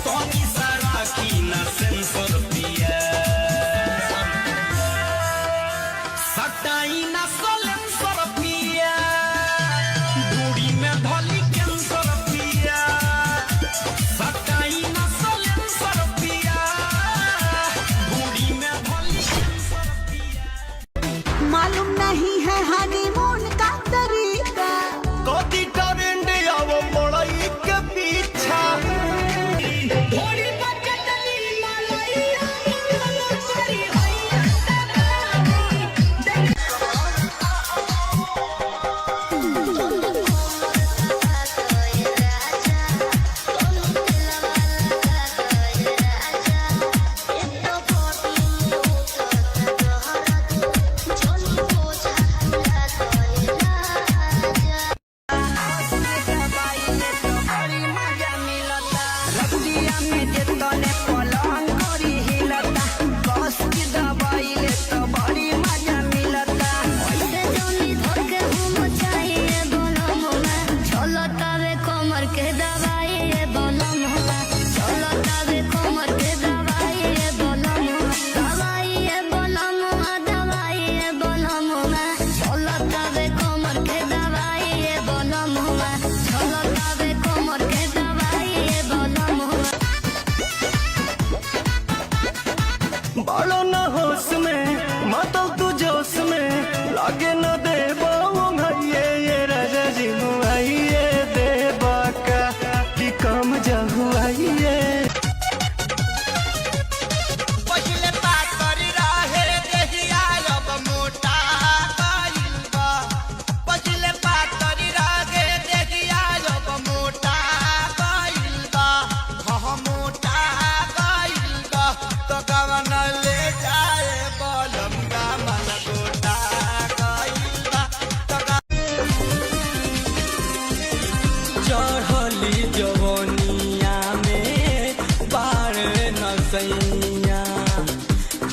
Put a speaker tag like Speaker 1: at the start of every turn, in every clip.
Speaker 1: तनी सारा की ना सेंसर पिया सटाई ना सलेंसर पिया ढूढ़ी में धली कैंसर पिया सटाई ना सलेंसर पिया ढूढ़ी में धली कैंसर पिया।
Speaker 2: मालूम नहीं है हनीमून का तरीका
Speaker 1: कदी ट्रेंड आवो बड़ई के पीछा
Speaker 2: थोड़ी बचतली मलैया सरी हैया
Speaker 1: बालो न होश में मातल तू जोश में लागे न दे ये राजा जी मुआइए दे बाका कि कम जहुआइए पहिले बात करी रहे देहिया अब मोटा गइल बा पहिले बात करी रहे देहिया अब मोटा गइल बा ह मोटा गइल बा तो कवन ले जाए बलंगा मन गोटा गइल बा तो चढ़ली जवनिया में बार नसैया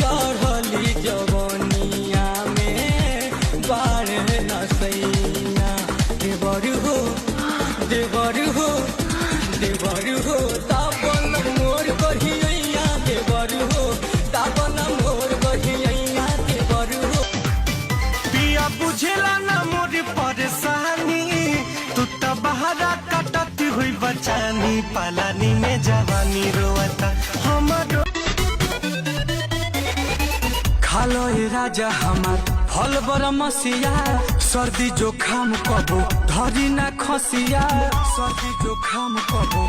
Speaker 1: चढ़ली जवनिया में बार नसैया देवर हो देवर हो देवर हो तापन मोर बढ़िया देवर हो तापन मोर बढ़िया देवर हो पिया बुझेला ना मोर परेशानी तू तो बहरा कटती हुई बचानी पालानी में जवानी रोता हमारो खालो ए राजा हमार फल बर मसिया सर्दी जोखाम कबो धरी ना खसिया सर्दी जोखाम कबो